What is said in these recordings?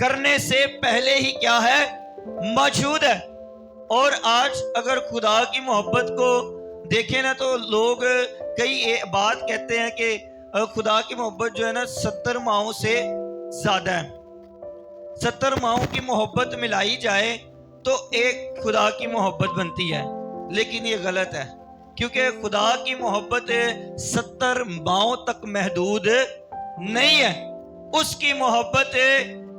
کرنے سے پہلے ہی کیا ہے؟ موجود ہے۔ اور آج اگر خدا کی محبت کو دیکھیں نا تو لوگ کئی بات کہتے ہیں کہ خدا کی محبت جو ہے نا 70 ماؤں سے زیادہ ہے، 70 ماؤں کی محبت ملائی جائے تو ایک خدا کی محبت بنتی ہے، لیکن یہ غلط ہے، کیونکہ خدا کی محبت 70 ماؤں تک محدود نہیں ہے۔ اس کی محبت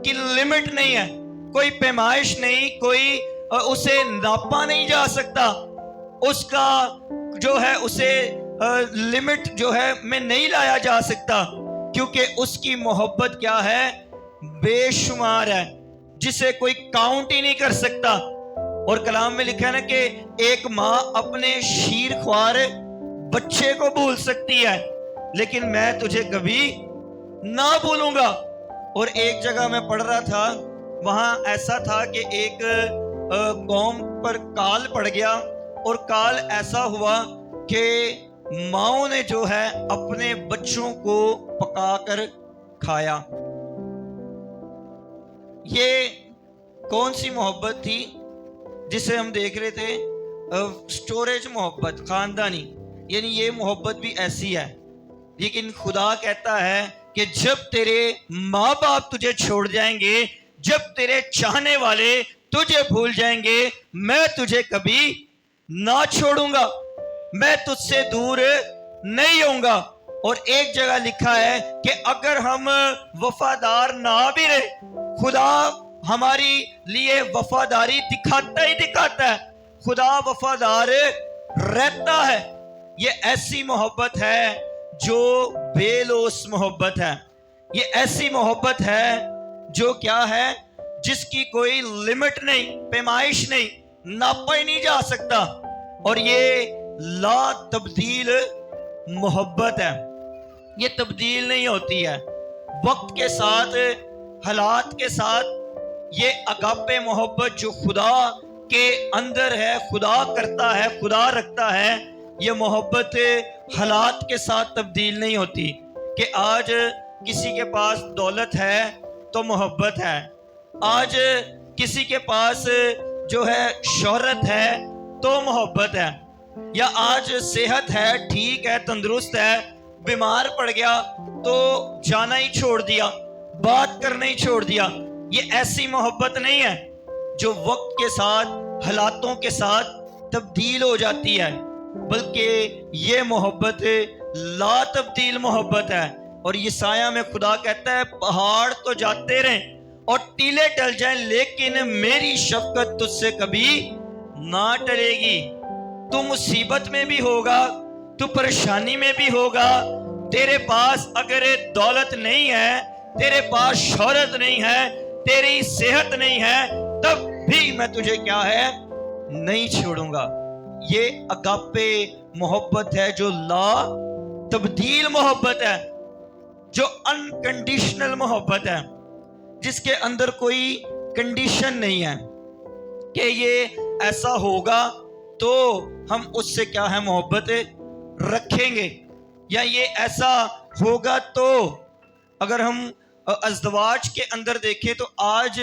کی لمٹ نہیں ہے، کوئی پیمائش نہیں، کوئی اسے ناپا نہیں جا سکتا، اس کا جو ہے اسے لمٹ جو ہے میں نہیں لایا جا سکتا، کیونکہ اس کی محبت کیا ہے؟ بے شمار ہے، جسے کوئی کاؤنٹ ہی نہیں کر سکتا۔ اور کلام میں لکھا ہے نا کہ ایک ماں اپنے شیر خوار بچے کو بھول سکتی ہے، لیکن میں تجھے کبھی نہ بھولوں گا۔ اور ایک جگہ میں پڑھ رہا تھا، وہاں ایسا تھا کہ ایک قوم پر کال پڑ گیا، اور کال ایسا ہوا کہ ماؤں نے جو ہے اپنے بچوں کو پکا کر کھایا۔ یہ کون سی محبت تھی جسے ہم دیکھ رہے تھے؟ سٹوریج محبت، خاندانی، یعنی یہ محبت بھی ایسی ہے۔ لیکن خدا کہتا ہے کہ جب تیرے ماں باپ تجھے چھوڑ جائیں گے، جب تیرے چاہنے والے تجھے بھول جائیں گے، میں تجھے کبھی نہ چھوڑوں گا، میں تجھ سے دور نہیں ہوں گا۔ اور ایک جگہ لکھا ہے کہ اگر ہم وفادار نہ بھی رہے، خدا ہماری لیے وفاداری دکھاتا ہی دکھاتا ہے، خدا وفادار رہتا ہے۔ یہ ایسی محبت ہے جو بے لوث محبت ہے، یہ ایسی محبت ہے جو کیا ہے؟ جس کی کوئی لمٹ نہیں، پیمائش نہیں، ناپا ہی نہیں جا سکتا۔ اور یہ لا تبدیل محبت ہے، یہ تبدیل نہیں ہوتی ہے، وقت کے ساتھ، حالات کے ساتھ۔ یہ اگاپے محبت جو خدا کے اندر ہے، خدا کرتا ہے، خدا رکھتا ہے، یہ محبت حالات کے ساتھ تبدیل نہیں ہوتی کہ آج کسی کے پاس دولت ہے تو محبت ہے، آج کسی کے پاس جو ہے شہرت ہے تو محبت ہے، یا آج صحت ہے، ٹھیک ہے، تندرست ہے، بیمار پڑ گیا تو جانا ہی چھوڑ دیا، بات کرنا ہی چھوڑ دیا۔ یہ ایسی محبت نہیں ہے جو وقت کے ساتھ، حالاتوں کے ساتھ تبدیل ہو جاتی ہے، بلکہ یہ محبت لا تبدیل محبت ہے۔ اور یسایہ میں خدا کہتا ہے پہاڑ تو جاتے رہیں اور ٹیلے ٹل جائیں، لیکن میری شفقت تجھ سے کبھی نہ ٹلے گی۔ تو مصیبت میں بھی ہوگا، تو پریشانی میں بھی ہوگا، تیرے پاس اگر دولت نہیں ہے، تیرے پاس شہرت نہیں ہے، تیری صحت نہیں ہے، تب بھی میں تجھے کیا ہے؟ نہیں چھوڑوں گا۔ یہ اگاپے محبت ہے جو لا تبدیل محبت ہے، جو انکنڈیشنل محبت ہے، جس کے اندر کوئی کنڈیشن نہیں ہے کہ یہ ایسا ہوگا تو ہم اس سے کیا ہے؟ محبت رکھیں گے، یا یہ ایسا ہوگا تو۔ اگر ہم ازدواج کے اندر دیکھیں تو آج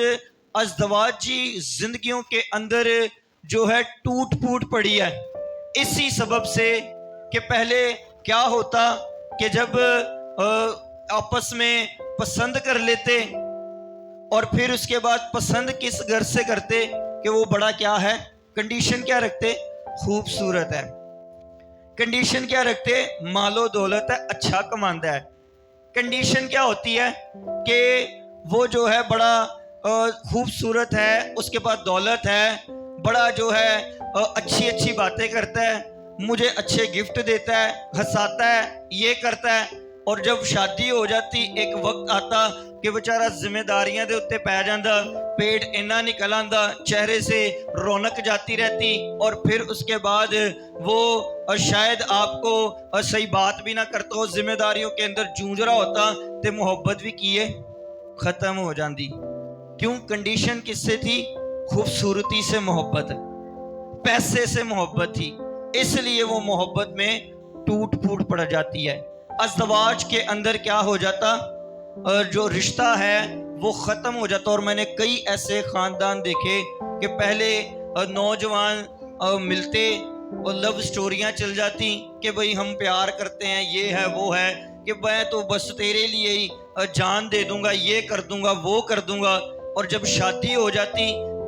ازدواجی زندگیوں کے اندر جو ہے ٹوٹ پھوٹ پڑی ہے، اسی سبب سے کہ پہلے کیا ہوتا کہ جب آپس میں پسند کر لیتے اور پھر اس کے بعد پسند کس گھر سے کرتے کہ وہ بڑا کیا ہے؟ کنڈیشن کیا رکھتے؟ خوبصورت ہے۔ کنڈیشن کیا رکھتے؟ مال و دولت ہے، اچھا کماندا ہے۔ کنڈیشن کیا ہوتی ہے کہ وہ جو ہے بڑا خوبصورت ہے، اس کے پاس دولت ہے، بڑا جو ہے اچھی اچھی باتیں کرتا ہے، مجھے اچھے گفٹ دیتا ہے، ہنساتا ہے، یہ کرتا ہے۔ اور جب شادی ہو جاتی، ایک وقت آتا کہ بیچارہ ذمہ داریاں دے اتے پی جاندا، پیٹ اینا نکل آندا، چہرے سے رونق جاتی رہتی، اور پھر اس کے بعد وہ شاید آپ کو صحیح بات بھی نہ کرتا ہو، ذمہ داریوں کے اندر جونج رہا ہوتا، تے محبت بھی کیے ختم ہو جاندی۔ کیوں؟ کنڈیشن کس سے تھی؟ خوبصورتی سے محبت، پیسے سے محبت تھی، اس لیے وہ محبت میں ٹوٹ پھوٹ پڑ جاتی ہے۔ ازدواج کے اندر کیا ہو جاتا؟ جو رشتہ ہے وہ ختم ہو جاتا. اور میں نے کئی ایسے خاندان دیکھے کہ پہلے نوجوان ملتے اور لو سٹوریاں چل جاتی کہ بھئی ہم پیار کرتے ہیں، یہ ہے وہ ہے، کہ میں تو بس تیرے لیے ہی جان دے دوں گا، یہ کر دوں گا، وہ کر دوں گا. اور جب شادی ہو جاتی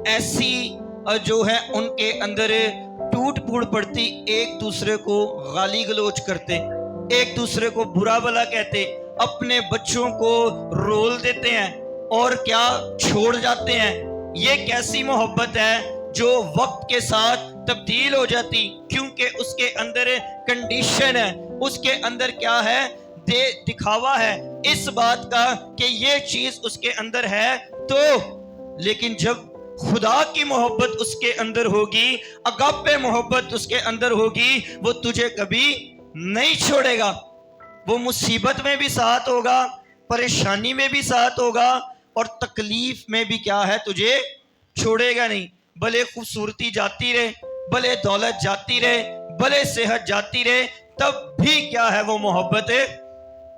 ایسی جو ہے ان کے اندر ٹوٹ پھوٹ پڑتی، ایک دوسرے کو گالی گلوچ کرتے، ایک دوسرے کو برا بھلا کہتے، اپنے بچوں کو رول دیتے ہیں اور کیا چھوڑ جاتے ہیں. یہ کیسی محبت ہے جو وقت کے ساتھ تبدیل ہو جاتی؟ کیونکہ اس کے اندر کنڈیشن ہے، اس کے اندر کیا ہے، دکھاوا ہے اس بات کا کہ یہ چیز اس کے اندر ہے. تو لیکن جب خدا کی محبت اس کے اندر ہوگی، اگاپے محبت اس کے اندر ہوگی، وہ تجھے کبھی نہیں چھوڑے گا. وہ مصیبت میں بھی ساتھ ہوگا، پریشانی میں بھی ساتھ ہوگا، اور تکلیف میں بھی کیا ہے، تجھے چھوڑے گا نہیں. بھلے خوبصورتی جاتی رہے، بھلے دولت جاتی رہے، بھلے صحت جاتی رہے، تب بھی کیا ہے، وہ محبت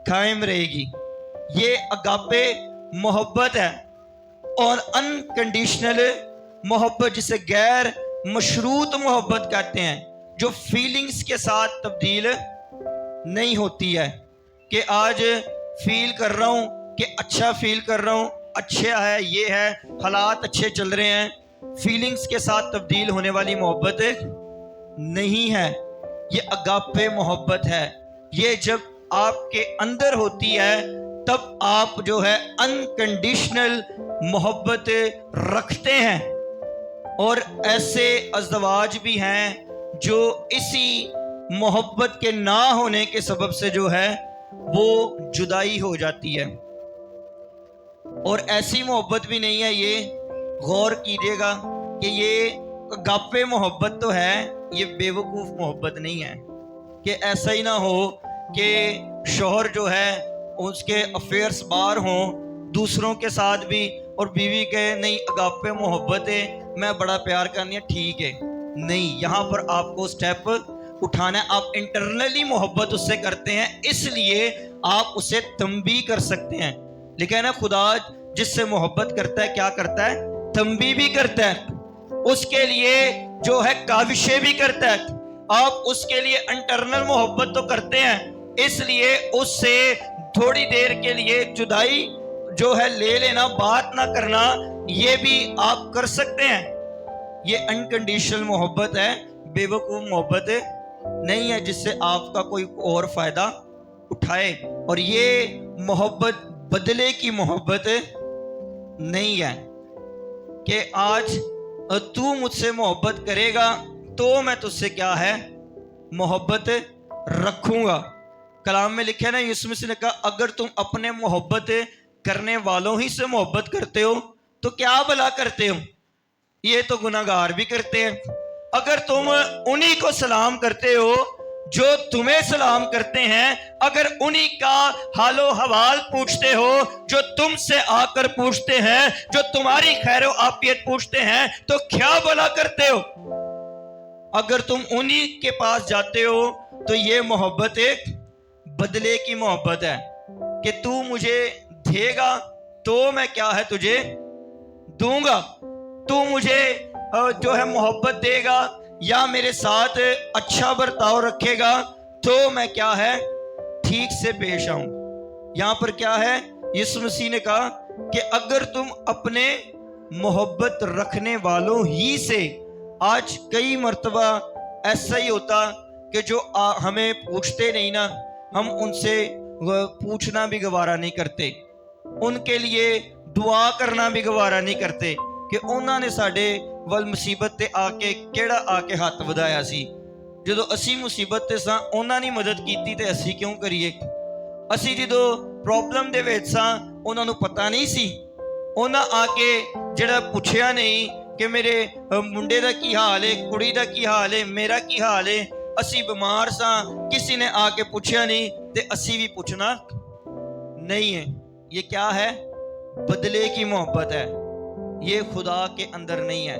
قائم رہے گی. یہ اگاپے محبت ہے. اور انکنڈیشنل محبت جسے غیر مشروط محبت کہتے ہیں، جو فیلنگز کے ساتھ تبدیل نہیں ہوتی ہے کہ آج فیل کر رہا ہوں کہ اچھا فیل کر رہا ہوں، اچھا ہے، یہ ہے، حالات اچھے چل رہے ہیں. فیلنگز کے ساتھ تبدیل ہونے والی محبت نہیں ہے. یہ اگاپے محبت ہے. یہ جب آپ کے اندر ہوتی ہے تب آپ جو ہے انکنڈیشنل محبت رکھتے ہیں. اور ایسے ازدواج بھی ہیں جو اسی محبت کے نہ ہونے کے سبب سے جو ہے وہ جدائی ہو جاتی ہے. اور ایسی محبت بھی نہیں ہے. یہ غور کیجیے گا کہ یہ اگاپے محبت تو ہے، یہ بے وقوف محبت نہیں ہے. کہ ایسا ہی نہ ہو کہ شوہر جو ہے اس کے افیئرس باہر ہوں دوسروں کے ساتھ بھی، اور بیوی کہے نہیں اگاپے محبت ہے، میں بڑا پیار کرنی ہے، ٹھیک ہے. نہیں، یہاں پر آپ کو سٹیپ اٹھانا ہے. آپ انٹرنلی محبت اس سے کرتے ہیں، اس لیے آپ اسے تنبیہ کر سکتے ہیں. لیکن نا خدا جس سے محبت کرتا ہے کیا کرتا ہے، تنبیہ بھی کرتا ہے، اس کے لیے جو ہے کاوشیں بھی کرتا ہے. آپ اس کے لیے انٹرنل محبت تو کرتے ہیں، اس لیے اس سے تھوڑی دیر کے لیے جدائی جو ہے لے لینا، بات نہ کرنا، یہ بھی آپ کر سکتے ہیں. یہ انکنڈیشنل محبت ہے، بے وقوف محبت نہیں ہے جس سے آپ کا کوئی اور فائدہ اٹھائے. اور یہ محبت بدلے کی محبت نہیں ہے کہ آج تو مجھ سے محبت کرے گا تو میں تجھ سے کیا ہے، محبت رکھوں گا. کلام میں لکھا ہے نا، یسوع مسیح نے کہا اگر تم اپنے محبت کرنے والوں ہی سے محبت کرتے ہو تو کیا بھلا کرتے ہو، یہ تو گناہگار بھی کرتے ہیں. اگر تم انہی کو سلام کرتے ہو جو تمہیں سلام کرتے ہیں، اگر انہی کا حال و حوال پوچھتے ہو جو تم سے آ کر پوچھتے ہیں، جو تمہاری خیر و عافیت پوچھتے ہیں، تو کیا بھلا کرتے ہو. اگر تم انہی کے پاس جاتے ہو تو یہ محبت ایک بدلے کی محبت ہے کہ تو مجھے دے گا تو میں کیا ہے تجھے دوں گا. تو مجھے جو ہے محبت دے گا یا میرے ساتھ اچھا برتاؤ رکھے گا تو میں کیا ہے ٹھیک سے پیش آؤں. یہاں پر کیا ہے، یسوع مسیح نے کہا کہ اگر تم اپنے محبت رکھنے والوں ہی سے، آج کئی مرتبہ ایسا ہی ہوتا کہ جو ہمیں پوچھتے نہیں نا، ہم ان سے پوچھنا بھی گوارا نہیں کرتے، ان کے لیے دعا کرنا بھی گوارا نہیں کرتے کہ انہوں نے ساڈے ول مصیبت تے آ کے کیڑا آ کے ہاتھ ودایا سی. جدو اسی مصیبت تے ساں انہوں نے مدد کیتی تے اسی کیوں کریے. اسی جدو پرابلم دے وچ ساں انہوں نے پتہ نہیں سی، انہاں آ کے جڑا پوچھیا نہیں کہ میرے منڈے دا کی حال ہے، کڑی دا کی حال ہے، میرا کی حال ہے. اسی بیمار ساں، کسی نے آ کے پوچھیا نہیں تے اسی بھی پوچھنا نہیں ہے. یہ کیا ہے، بدلے کی محبت ہے، یہ خدا کے اندر نہیں ہے.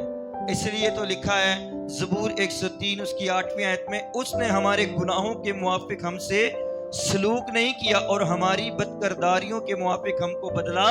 اس لیے تو لکھا ہے زبور 103 اس کی 8ویں آیت میں، اس نے ہمارے گناہوں کے موافق ہم سے سلوک نہیں کیا اور ہماری بد کرداریوں کے موافق ہم کو بدلہ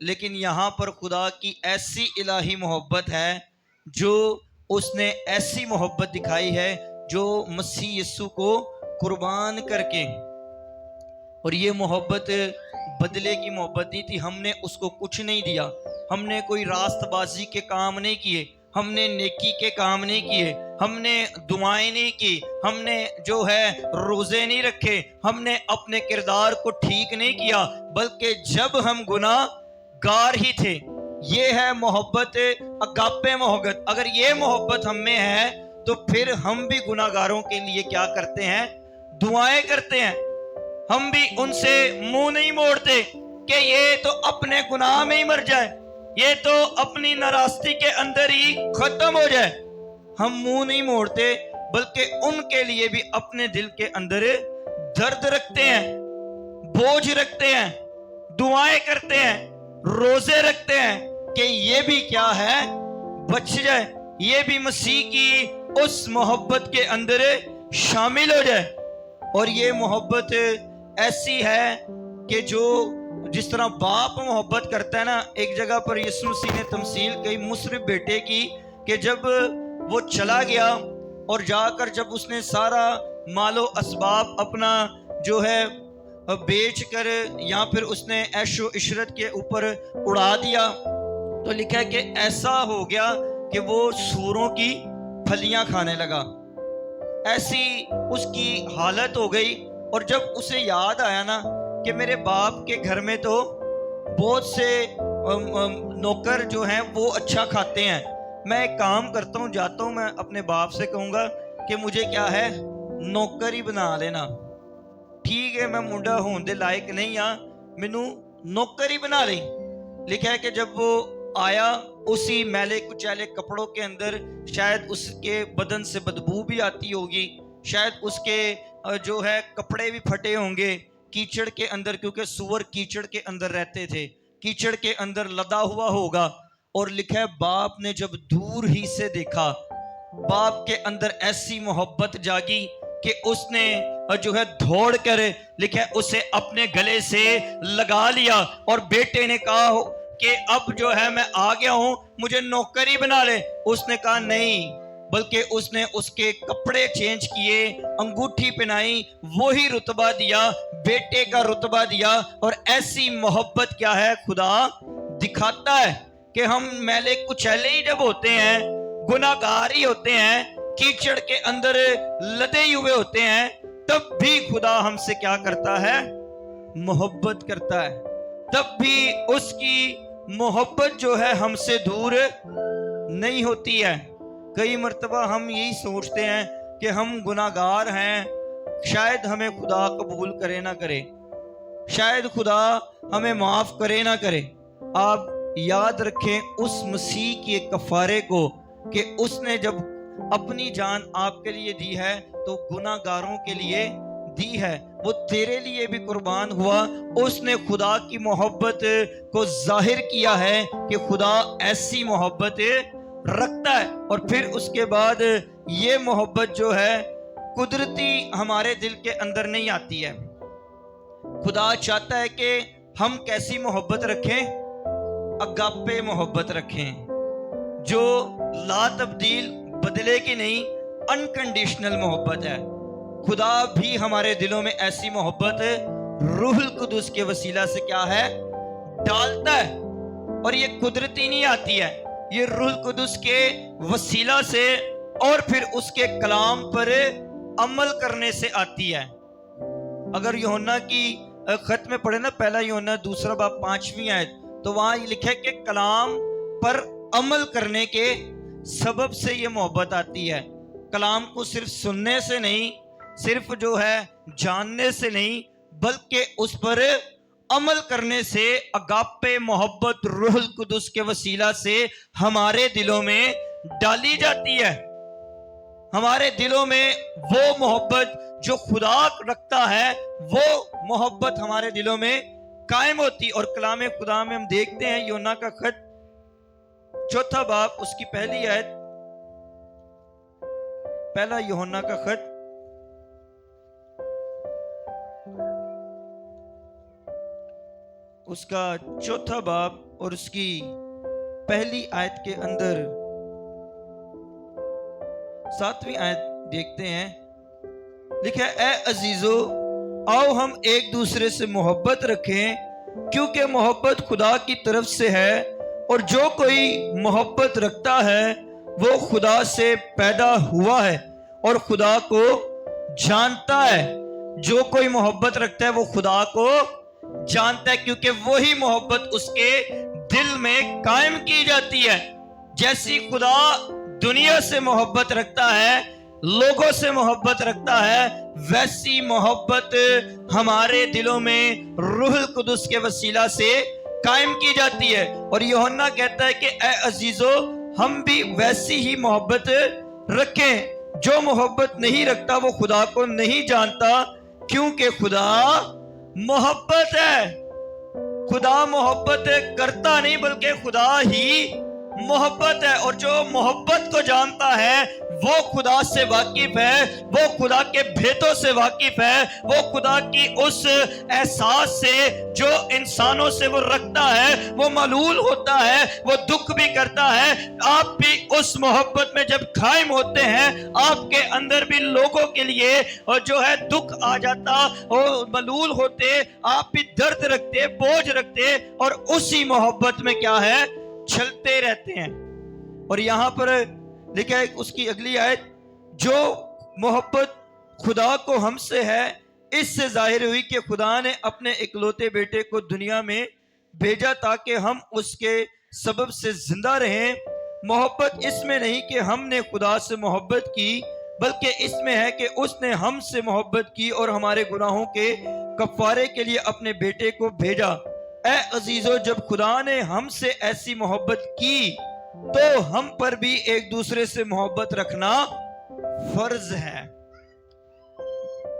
لیکن یہاں پر خدا کی ایسی الہی محبت ہے جو اس نے ایسی محبت دکھائی ہے جو مسیح یسوع کو قربان کر کے، اور یہ محبت بدلے کی محبت نہیں تھی. ہم نے اس کو کچھ نہیں دیا، ہم نے کوئی راست بازی کے کام نہیں کیے، ہم نے نیکی کے کام نہیں کیے، ہم نے دعائیں نہیں کی، ہم نے جو ہے روزے نہیں رکھے، ہم نے اپنے کردار کو ٹھیک نہیں کیا، بلکہ جب ہم گناہ گار ہی تھے. یہ ہے محبت، اگاپے محبت. اگر یہ محبت ہم میں ہے تو پھر ہم بھی گناہ گاروں کے لیے کیا کرتے ہیں؟ دعائیں کرتے ہیں. ہم بھی ان سے منہ نہیں موڑتے کہ یہ تو اپنے گناہ میں ہی مر جائے، یہ تو اپنی ناراستی کے اندر ہی ختم ہو جائے. ہم منہ نہیں موڑتے، بلکہ ان کے لیے بھی اپنے دل کے اندر درد رکھتے ہیں، بوجھ رکھتے ہیں، دعائیں کرتے ہیں، روزے رکھتے ہیں کہ یہ بھی کیا ہے؟ بچ جائے، یہ بھی مسیح کی اس محبت کے اندر شامل ہو جائے. اور یہ محبت ایسی ہے کہ جو جس طرح باپ محبت کرتا ہے نا. ایک جگہ پر یسوع مسیح نے تمثیل کہی مصرف بیٹے کی کہ جب وہ چلا گیا اور جا کر جب اس نے سارا مال و اسباب اپنا جو ہے بیچ کر یا پھر اس نے عیش و عشرت کے اوپر اڑا دیا، تو لکھا ہے کہ ایسا ہو گیا کہ وہ سوروں کی پھلیاں کھانے لگا. ایسی اس کی حالت ہو گئی. اور جب اسے یاد آیا نا کہ میرے باپ کے گھر میں تو بہت سے نوکر جو ہیں وہ اچھا کھاتے ہیں، میں ایک کام کرتا ہوں، جاتا ہوں، میں اپنے باپ سے کہوں گا کہ مجھے کیا ہے نوکر ہی بنا لینا. ٹھیک ہے، میں منڈا ہون دے لائق نہیں ہاں، مینو نوکر ہی بنا لیں. لکھا ہے کہ جب وہ آیا اسی میلے کچیلے کپڑوں کے اندر، شاید اس کے بدن سے بدبو بھی آتی ہوگی، شاید اس کے جو ہے کپڑے بھی پھٹے ہوں گے کیچڑ کے اندر، کیونکہ سور کیچڑ کے اندر رہتے تھے، کیچڑ کے اندر لدا ہوا ہوگا. اور لکھا ہے باپ نے جب دور ہی سے دیکھا، باپ کے اندر ایسی محبت جاگی کہ اس نے جو ہے دوڑ کر لکھا ہے اسے اپنے گلے سے لگا لیا. اور بیٹے نے کہا کہ اب جو ہے میں آ گیا ہوں، مجھے نوکری بنا لے. اس نے کہا نہیں، بلکہ اس نے اس کے کپڑے چینج کیے، انگوٹھی پہنائی، وہی رتبہ دیا، بیٹے کا رتبہ دیا. اور ایسی محبت کیا ہے خدا دکھاتا ہے کہ ہم میلے کچیلے ہی جب ہوتے ہیں، گناہ گار ہی ہوتے ہیں، کیچڑ کے اندر لدے ہوئے ہوتے ہیں، تب بھی خدا ہم سے کیا کرتا ہے؟ محبت کرتا ہے. تب بھی اس کی محبت جو ہے ہم سے دور نہیں ہوتی ہے. کئی مرتبہ ہم یہی سوچتے ہیں کہ ہم گناہ گار ہیں، شاید ہمیں خدا قبول کرے نہ کرے، شاید خدا ہمیں معاف کرے نہ کرے. آپ یاد رکھیں اس مسیح کے کفارے کو کہ اس نے جب اپنی جان آپ کے لیے دی ہے تو گناہ گاروں کے لیے دی ہے. وہ تیرے لیے بھی قربان ہوا. اس نے خدا کی محبت کو ظاہر کیا ہے کہ خدا ایسی محبت رکھتا ہے. اور پھر اس کے بعد یہ محبت جو ہے قدرتی ہمارے دل کے اندر نہیں آتی ہے. خدا چاہتا ہے کہ ہم کیسی محبت رکھیں؟ اگاپے محبت رکھیں جو لا تبدیل، بدلے کی نہیں، انکنڈیشنل محبت ہے. خدا بھی ہمارے دلوں میں ایسی محبت روح القدس کے وسیلہ سے کیا ہے؟ ڈالتا ہے. اور یہ قدرتی نہیں آتی ہے، یہ روح القدس کے وسیلہ سے اور پھر اس کے کلام پر عمل کرنے سے آتی ہے. اگر یوحنا کی خط میں پڑھے نا، پہلا یوحنا 2 باب 5ویں آیت، تو وہاں یہ لکھا ہے کہ کلام پر عمل کرنے کے سبب سے یہ محبت آتی ہے. کلام کو صرف سننے سے نہیں، صرف جو ہے جاننے سے نہیں، بلکہ اس پر عمل کرنے سے اگاپے محبت روح القدس کے وسیلہ سے ہمارے دلوں میں ڈالی جاتی ہے. ہمارے دلوں میں وہ محبت جو خدا رکھتا ہے، وہ محبت ہمارے دلوں میں قائم ہوتی. اور کلام خدا میں ہم دیکھتے ہیں یوحنا کا خط 4 باب اس کی پہلی آیت، پہلا یوحنا کا خط اس کا 4 باب اور اس کی پہلی آیت کے اندر 7ویں آیت دیکھتے ہیں، لکھا ہے، اے عزیزو آؤ ہم ایک دوسرے سے محبت رکھیں کیونکہ محبت خدا کی طرف سے ہے، اور جو کوئی محبت رکھتا ہے وہ خدا سے پیدا ہوا ہے اور خدا کو جانتا ہے۔ جو کوئی محبت رکھتا ہے وہ خدا کو جانتا ہے، کیونکہ وہی محبت اس کے دل میں قائم کی جاتی ہے۔ جیسی خدا دنیا سے محبت رکھتا ہے، لوگوں سے محبت رکھتا ہے، ویسی محبت ہمارے دلوں میں روح القدس کے وسیلہ سے قائم کی جاتی ہے۔ اور یوحنا کہتا ہے کہ اے عزیزو ہم بھی ویسی ہی محبت رکھیں۔ جو محبت نہیں رکھتا وہ خدا کو نہیں جانتا، کیونکہ خدا محبت ہے۔ خدا محبت کرتا نہیں بلکہ خدا ہی محبت ہے، اور جو محبت کو جانتا ہے وہ خدا سے واقف ہے، وہ خدا کے بھیدوں سے واقف ہے، وہ خدا کی اس احساس سے جو انسانوں سے وہ رکھتا ہے، وہ ملول ہوتا ہے، وہ دکھ بھی کرتا ہے۔ آپ بھی اس محبت میں جب قائم ہوتے ہیں، آپ کے اندر بھی لوگوں کے لیے اور جو ہے دکھ آ جاتا، اور ملول ہوتے، آپ بھی درد رکھتے، بوجھ رکھتے، اور اسی محبت میں کیا ہے چلتے رہتے ہیں۔ اور یہاں پر لکھا ہے اس کی اگلی آیت، جو محبت خدا کو ہم سے ہے اس سے ظاہر ہوئی کہ خدا نے اپنے اکلوتے بیٹے کو دنیا میں بھیجا تاکہ ہم اس کے سبب سے زندہ رہیں۔ محبت اس میں نہیں کہ ہم نے خدا سے محبت کی، بلکہ اس میں ہے کہ اس نے ہم سے محبت کی اور ہمارے گناہوں کے کفارے کے لیے اپنے بیٹے کو بھیجا۔ اے عزیزو جب خدا نے ہم سے ایسی محبت کی تو ہم پر بھی ایک دوسرے سے محبت رکھنا فرض ہے۔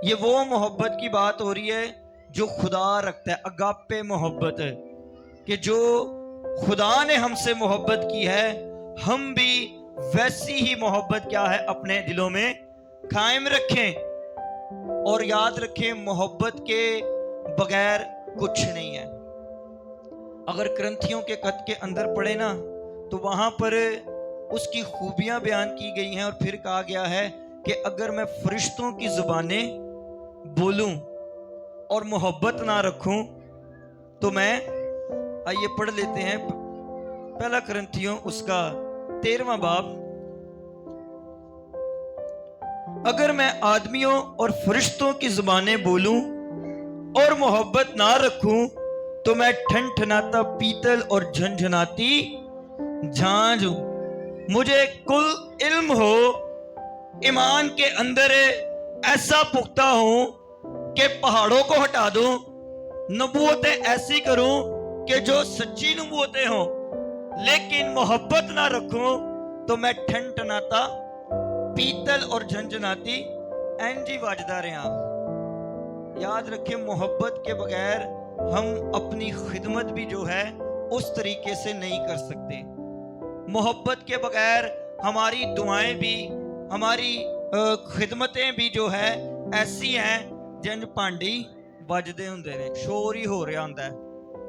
یہ وہ محبت کی بات ہو رہی ہے جو خدا رکھتا ہے، اگاپے محبت، کہ جو خدا نے ہم سے محبت کی ہے ہم بھی ویسی ہی محبت کیا ہے اپنے دلوں میں قائم رکھیں۔ اور یاد رکھیں محبت کے بغیر کچھ نہیں ہے۔ اگر کرنتھیوں کے خط کے اندر پڑھے نا تو وہاں پر اس کی خوبیاں بیان کی گئی ہیں، اور پھر کہا گیا ہے کہ اگر میں فرشتوں کی زبانیں بولوں اور محبت نہ رکھوں تو میں، آئیے پڑھ لیتے ہیں پہلا کرنتھیوں اس کا 13واں باب، اگر میں آدمیوں اور فرشتوں کی زبانیں بولوں اور محبت نہ رکھوں تو میں ٹھنٹھناتا پیتل اور جھنجھناتی جھانجھ ہوں۔ مجھے کل علم ہو، ایمان کے اندر ایسا پختہ ہوں کہ پہاڑوں کو ہٹا دوں، نبوتیں ایسی کروں کہ جو سچی نبوتیں ہوں، لیکن محبت نہ رکھوں تو میں ٹھنٹھناتا پیتل اور جھنجھناتی اینجی واجدہ رہا۔ یاد رکھیں محبت کے بغیر ہم اپنی خدمت بھی جو ہے اس طریقے سے نہیں کر سکتے۔ محبت کے بغیر ہماری دعائیں بھی، ہماری خدمتیں بھی جو ہے ایسی ہیں جن پانڈی بجدے ہوندے نے، شور ہی ہو رہا ہوندا ہے،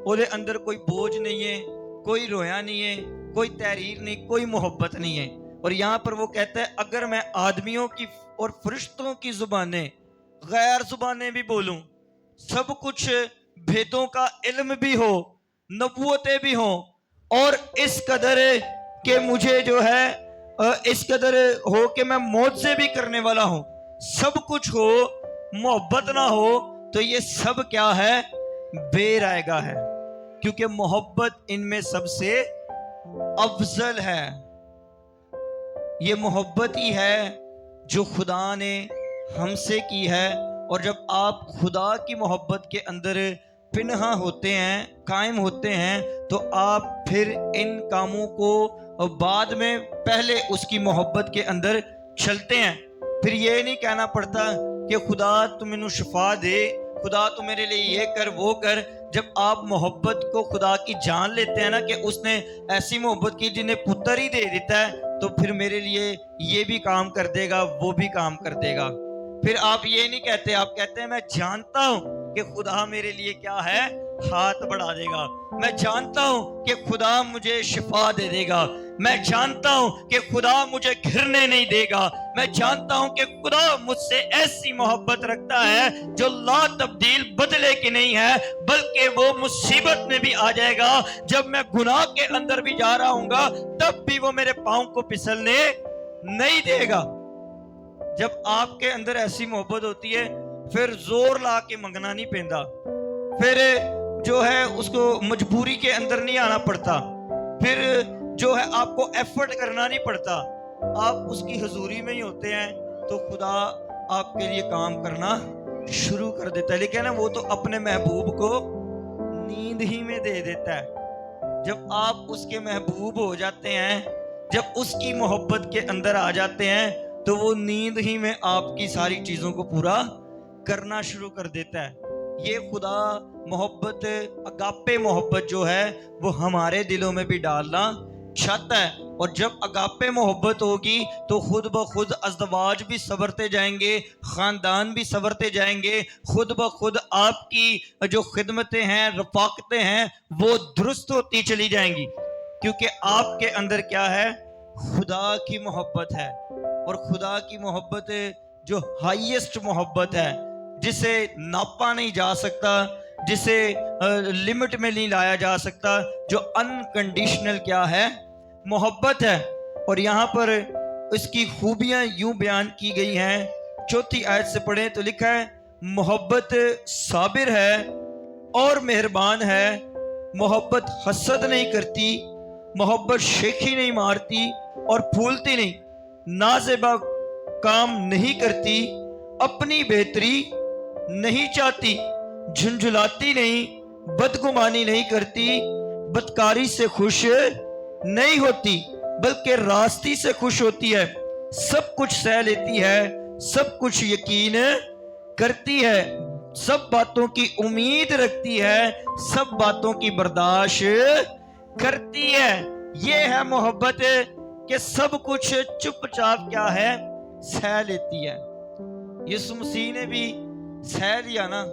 وہ دے اندر کوئی بوجھ نہیں ہے، کوئی رویا نہیں ہے، کوئی تحریر نہیں، کوئی محبت نہیں ہے۔ اور یہاں پر وہ کہتا ہے اگر میں آدمیوں کی اور فرشتوں کی زبانیں، غیر زبانیں بھی بولوں، سب کچھ بھیدوں کا علم بھی ہو، نبوتیں بھی ہوں، اور اس قدر کہ مجھے جو ہے اس قدر ہو کہ میں معجزے بھی کرنے والا ہوں، سب کچھ ہو، محبت نہ ہو تو یہ سب کیا ہے بے رائے گا ہے، کیونکہ محبت ان میں سب سے افضل ہے۔ یہ محبت ہی ہے جو خدا نے ہم سے کی ہے، اور جب آپ خدا کی محبت کے اندر پنہا ہوتے ہیں، قائم ہوتے ہیں، تو آپ پھر ان کاموں کو بعد میں پہلے اس کی محبت کے اندر چلتے ہیں۔ پھر یہ نہیں کہنا پڑتا کہ خدا تو مینوں شفا دے، خدا تو میرے لیے یہ کر وہ کر۔ جب آپ محبت کو خدا کی جان لیتے ہیں نا کہ اس نے ایسی محبت کی جنہیں پتر ہی دے دیتا ہے، تو پھر میرے لیے یہ بھی کام کر دے گا، وہ بھی کام کر دے گا۔ پھر آپ یہ نہیں کہتے، آپ کہتے ہیں میں جانتا ہوں کہ خدا میرے لیے کیا ہے ہاتھ بڑھا دے گا، میں جانتا ہوں کہ خدا مجھے شفا دے دے گا، میں جانتا ہوں کہ خدا مجھے گھرنے نہیں دے گا، میں جانتا ہوں کہ خدا مجھ سے ایسی محبت رکھتا ہے جو لا تبدیل بدلے کی نہیں ہے، بلکہ وہ مصیبت میں بھی آ جائے گا، جب میں گناہ کے اندر بھی جا رہا ہوں گا تب بھی وہ میرے پاؤں کو پھسلنے نہیں دے گا۔ جب آپ کے اندر ایسی محبت ہوتی ہے پھر زور لا کے منگنا نہیں پیندا، پھر جو ہے اس کو مجبوری کے اندر نہیں آنا پڑتا، پھر جو ہے آپ کو ایفرٹ کرنا نہیں پڑتا، آپ اس کی حضوری میں ہی ہوتے ہیں تو خدا آپ کے لیے کام کرنا شروع کر دیتا ہے۔ لیکن وہ تو اپنے محبوب کو نیند ہی میں دے دیتا ہے۔ جب آپ اس کے محبوب ہو جاتے ہیں، جب اس کی محبت کے اندر آ جاتے ہیں تو وہ نیند ہی میں آپ کی ساری چیزوں کو پورا کرنا شروع کر دیتا ہے۔ یہ خدا محبت، اگاپے محبت جو ہے وہ ہمارے دلوں میں بھی ڈالنا چاہتا ہے، اور جب اگاپے محبت ہوگی تو خود بخود ازدواج بھی سنورتے جائیں گے، خاندان بھی سنورتے جائیں گے، خود بخود آپ کی جو خدمتیں ہیں، رفاقتیں ہیں وہ درست ہوتی چلی جائیں گی، کیونکہ آپ کے اندر کیا ہے؟ خدا کی محبت ہے، اور خدا کی محبت جو ہائیسٹ محبت ہے، جسے ناپا نہیں جا سکتا، جسے لمٹ میں نہیں لایا جا سکتا، جو انکنڈیشنل کیا ہے؟ محبت ہے۔ اور یہاں پر اس کی خوبیاں یوں بیان کی گئی ہیں، 4 آیت سے پڑھیں تو لکھا ہے محبت صابر ہے اور مہربان ہے، محبت حسد نہیں کرتی، محبت شیخی نہیں مارتی اور پھولتی نہیں، نازیبا کام نہیں کرتی، اپنی بہتری نہیں چاہتی، جھنجھلاتی نہیں، بدگمانی نہیں کرتی، بدکاری سے خوش نہیں ہوتی بلکہ راستی سے خوش ہوتی ہے، سب کچھ سہ لیتی ہے، سب کچھ یقین کرتی ہے، سب باتوں کی امید رکھتی ہے، سب باتوں کی برداشت کرتی ہے۔ یہ ہے محبت کہ سب کچھ چپ چاپ کیا ہے؟ سہ لیتی ہے۔ یسوع مسیح نے بھی سہ لیا نا،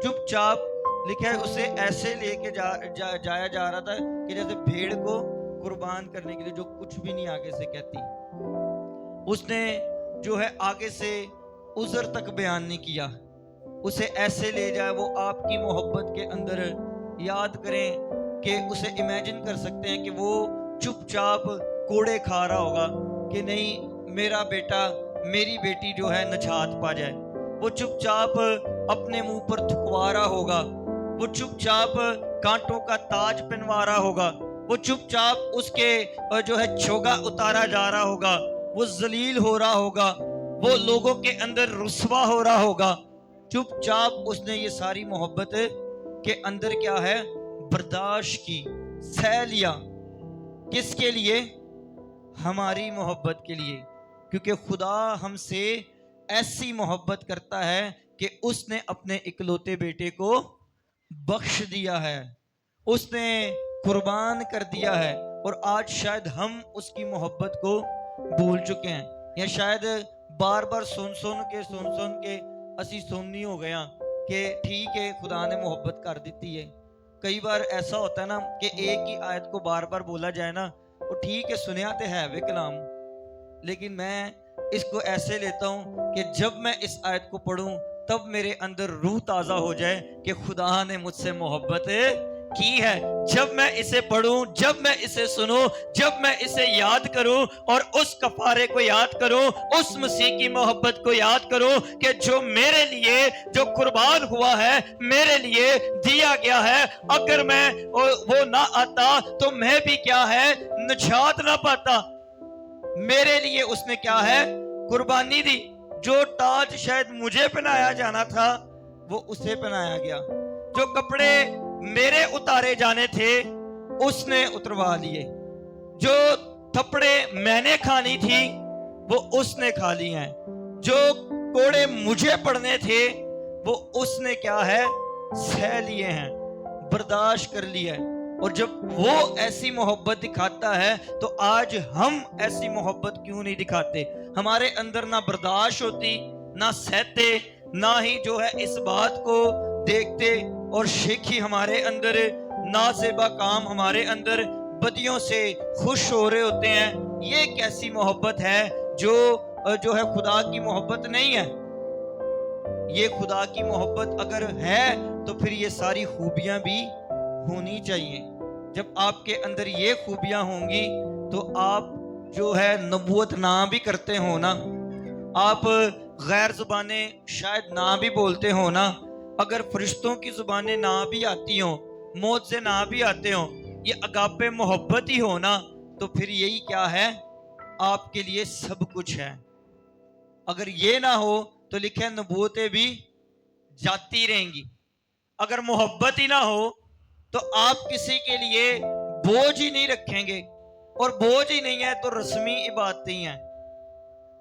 چپ چاپ، لکھا ہے اسے ایسے لے کے جایا جا رہا تھا کہ جیسے بھیڑ کو قربان کرنے کے لیے جو کچھ بھی نہیں آگے سے کہتی، اس نے جو ہے آگے سے عذر تک بیان نہیں کیا، اسے ایسے لے جائے۔ وہ آپ کی محبت کے اندر یاد کریں کہ اسے امیجن کر سکتے ہیں کہ وہ چپ چاپ کوڑے کھا رہا ہوگا کہ نہیں میرا بیٹا میری بیٹی جو ہے نجات پا جائے، وہ چپ چاپ اپنے منہ پر تھکوا رہا ہوگا، وہ چپ چاپ کانٹوں کا تاج پہنوا رہا ہوگا، وہ چپ چاپ اس کے جو ہے چھوگا اتارا جا رہا ہوگا، وہ ذلیل ہو رہا ہوگا، وہ لوگوں کے اندر رسوا ہو رہا ہوگا، چپ چاپ اس نے یہ ساری محبت کے اندر کیا ہے؟ برداشت کی، سہ لیا۔ کس کے لیے؟ ہماری محبت کے لیے، کیونکہ خدا ہم سے ایسی محبت کرتا ہے کہ اس نے اپنے اکلوتے بیٹے کو بخش دیا ہے، اس نے قربان کر دیا ہے، اور آج شاید ہم اس کی محبت کو بھول چکے ہیں، یا شاید بار بار سن کے اسی سننی ہو گیا کہ ٹھیک ہے خدا نے محبت کر دیتی ہے۔ کئی بار ایسا ہوتا ہے نا کہ ایک ہی آیت کو بار بار بولا جائے نا، وہ ٹھیک ہے سنیا تے ہے وہ کلام، لیکن میں اس کو ایسے لیتا ہوں کہ جب میں اس آیت کو پڑھوں تب میرے اندر روح تازہ ہو جائے کہ خدا نے مجھ سے محبت کی ہے۔ جب میں اسے پڑھوں، جب میں اسے سنوں، جب میں اسے یاد کروں اور اس کفارے کو یاد کروں، اس مسیح کی محبت کو یاد کروں کہ جو میرے لیے جو قربان ہوا ہے، میرے لیے دیا گیا ہے، اگر میں وہ نہ آتا تو میں بھی کیا ہے؟ نجات نہ پاتا۔ میرے لیے اس نے کیا ہے؟ قربانی دی۔ جو تاج شاید مجھے پہنایا جانا تھا وہ اسے پہنایا گیا، جو کپڑے میرے اتارے جانے تھے اس نے اتروا لیے، جو تھپڑے میں نے کھانی تھی وہ اس نے کھا لی ہیں، جو کوڑے مجھے پڑنے تھے وہ اس نے کیا ہے؟ سہ لیے ہیں، برداشت کر لیا ہے۔ اور جب وہ ایسی محبت دکھاتا ہے تو آج ہم ایسی محبت کیوں نہیں دکھاتے؟ ہمارے اندر نہ برداشت ہوتی، نہ سہتے، نہ ہی جو ہے اس بات کو دیکھتے اور شیخی ہمارے اندر، نازیبا کام ہمارے اندر، بدیوں سے خوش ہو رہے ہوتے ہیں. یہ کیسی محبت ہے جو ہے خدا کی محبت نہیں ہے. یہ خدا کی محبت اگر ہے تو پھر یہ ساری خوبیاں بھی ہونی چاہیے. جب آپ کے اندر یہ خوبیاں ہوں گی تو آپ جو ہے نبوت نہ بھی کرتے ہو نا، آپ غیر زبانیں شاید نہ بھی بولتے ہو نا، اگر فرشتوں کی زبانیں نہ بھی آتی ہوں، موت سے نہ بھی آتے ہوں، یہ اگاپے محبت ہی ہو نا، تو پھر یہی کیا ہے؟ آپ کے لیے سب کچھ ہے. اگر یہ نہ ہو تو لکھے نبوتیں بھی جاتی رہیں گی. اگر محبت ہی نہ ہو تو آپ کسی کے لیے بوجھ ہی نہیں رکھیں گے، اور بوجھ ہی نہیں ہے تو رسمی عبادتیں ہیں.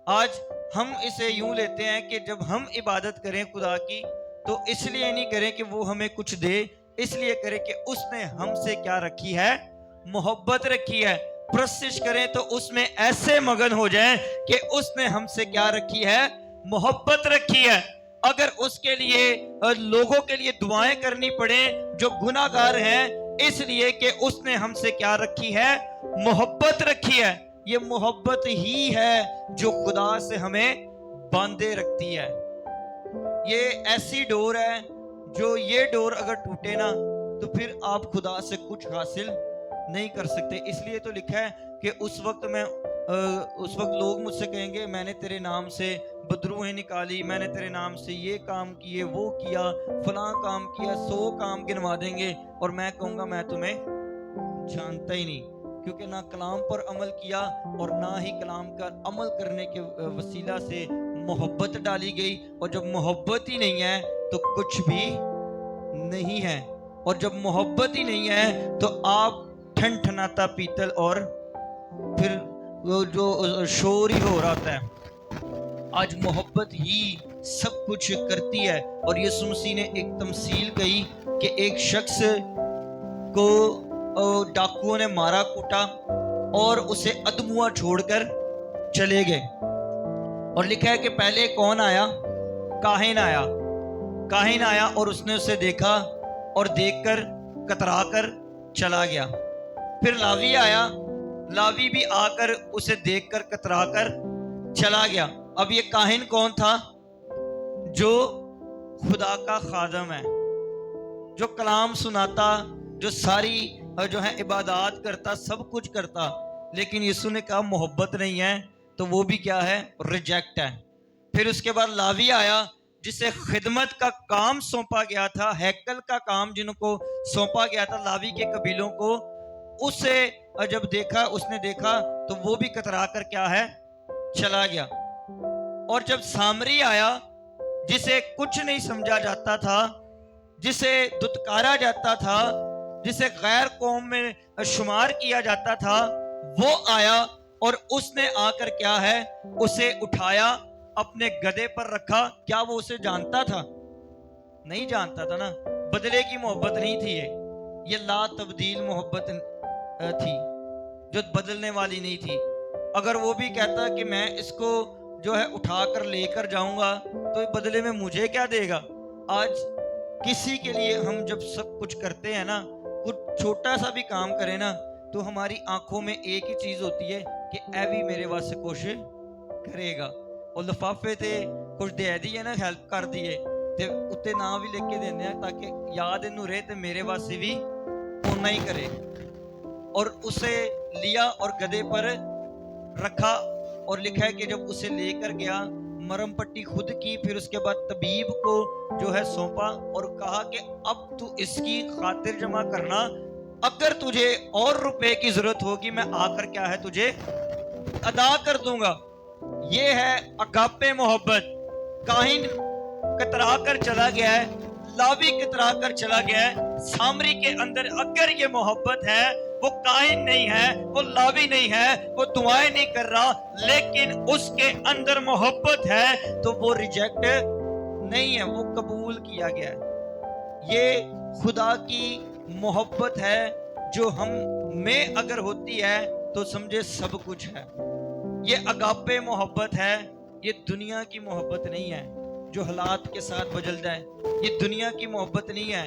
آج ہم اسے یوں لیتے ہیں کہ جب ہم عبادت کریں خدا کی تو اس لیے نہیں کریں کہ وہ ہمیں کچھ دے، اس لیے کریں کہ اس نے ہم سے کیا رکھی ہے؟ محبت رکھی ہے. پرستش کریں تو اس میں ایسے مگن ہو جائیں کہ اس نے ہم سے کیا رکھی ہے؟ محبت رکھی ہے. اگر اس کے لیے لوگوں کے لیے دعائیں کرنی پڑے جو گناہ گار ہیں، اس لیے کہ اس نے ہم سے کیا رکھی ہے؟ محبت رکھی ہے. یہ محبت ہی ہے جو خدا سے ہمیں باندھے رکھتی ہے. یہ ایسی ڈور ہے جو یہ ڈور اگر ٹوٹے نا تو پھر آپ خدا سے کچھ حاصل نہیں کر سکتے. اس لیے تو لکھا ہے کہ اس وقت لوگ مجھ سے کہیں گے میں نے تیرے نام سے بدروہیں نکالی، میں نے تیرے نام سے یہ کام کیے، وہ کیا، فلاں کام کیا، 100 کام گنوا دیں گے، اور میں کہوں گا میں تمہیں جانتا ہی نہیں، کیونکہ نہ کلام پر عمل کیا اور نہ ہی کلام کا عمل کرنے کے وسیلہ سے محبت ڈالی گئی. اور جب محبت ہی نہیں ہے تو کچھ بھی نہیں ہے. اور جب محبت ہی نہیں ہے تو آپ ٹھنٹھناتا پیتل اور پھر جو شور ہی ہو رہا ہے. آج محبت ہی سب کچھ کرتی ہے. اور یسوع مسیح نے ایک تمثیل کہی کہ ایک شخص کو ڈاکوؤں نے مارا کوٹا اور اسے ادموا چھوڑ کر چلے گئے. اور لکھا ہے کہ پہلے کون آیا؟ کاہن آیا اور اس نے اسے دیکھا اور دیکھ کر کترا کر چلا گیا. پھر لاوی آیا، لاوی بھی آ کر اسے دیکھ کر کترا کر چلا گیا. اب یہ کاہن کون تھا؟ جو خدا کا خادم ہے، جو کلام سناتا، جو ساری جو ہے عبادات کرتا، سب کچھ کرتا. لیکن یسوع نے کہا محبت نہیں ہے تو وہ بھی کیا ہے؟ ریجیکٹ ہے. پھر اس کے بعد لاوی آیا جسے خدمت کا کام سونپا گیا تھا، ہیکل کا کام جن کو سونپا گیا تھا لاوی کے قبیلوں کو. اسے جب دیکھا، اس نے دیکھا تو وہ بھی کترا کر کیا ہے؟ چلا گیا. اور جب سامری آیا جسے کچھ نہیں سمجھا جاتا تھا، جسے دتکارا جاتا تھا، جسے غیر قوم میں شمار کیا جاتا تھا، وہ آیا اور اس نے آ کر کیا ہے؟ اسے اٹھایا، اپنے گدھے پر رکھا. کیا وہ اسے جانتا تھا؟ نہیں جانتا تھا نا. بدلے کی محبت نہیں تھی، یہ لا تبدیل محبت تھی جو بدلنے والی نہیں تھی. اگر وہ بھی کہتا کہ میں اس کو جو ہے اٹھا کر لے کر جاؤں گا تو بدلے میں مجھے کیا دے گا؟ آج کسی کے لیے ہم جب سب کچھ کرتے ہیں نا، کچھ چھوٹا سا بھی کام کریں نا، تو ہماری آنکھوں میں ایک ہی چیز ہوتی ہے کہ اے بھی میرے واسطے کوشش کرے گا. اور لفافے تے کچھ دے دیے نا، ہیلپ کر دیے تے اتنے نام بھی لکھ کے دینے ہیں تاکہ یاد انہوں رہے تے میرے واسطے بھی اونا ہی کرے. اور اسے لیا اور گدھے پر رکھا، اور لکھا ہے کہ جب اسے لے کر گیا مرم پٹی خود کی، پھر اس کے بعد طبیب کو جو ہے سونپا اور کہا کہ اب تو اس کی خاطر جمع کرنا، اگر تجھے اور روپے کی ضرورت ہوگی میں آ کر کیا ہے تجھے ادا کر دوں گا. یہ ہے اگاپے محبت. کاہن کترا کر چلا گیا ہے، لاوی کترا کر چلا گیا ہے. سامری کے اندر اگر یہ محبت ہے، وہ کاہن نہیں ہے، وہ لاوی نہیں ہے، وہ دعائیں نہیں کر رہا، لیکن اس کے اندر محبت ہے تو وہ ریجیکٹ نہیں ہے، وہ قبول کیا گیا ہے. یہ خدا کی محبت ہے جو ہم میں اگر ہوتی ہے تو سمجھے سب کچھ ہے. یہ اگاپے محبت ہے. یہ دنیا کی محبت نہیں ہے جو حالات کے ساتھ بدل جائے. یہ دنیا کی محبت نہیں ہے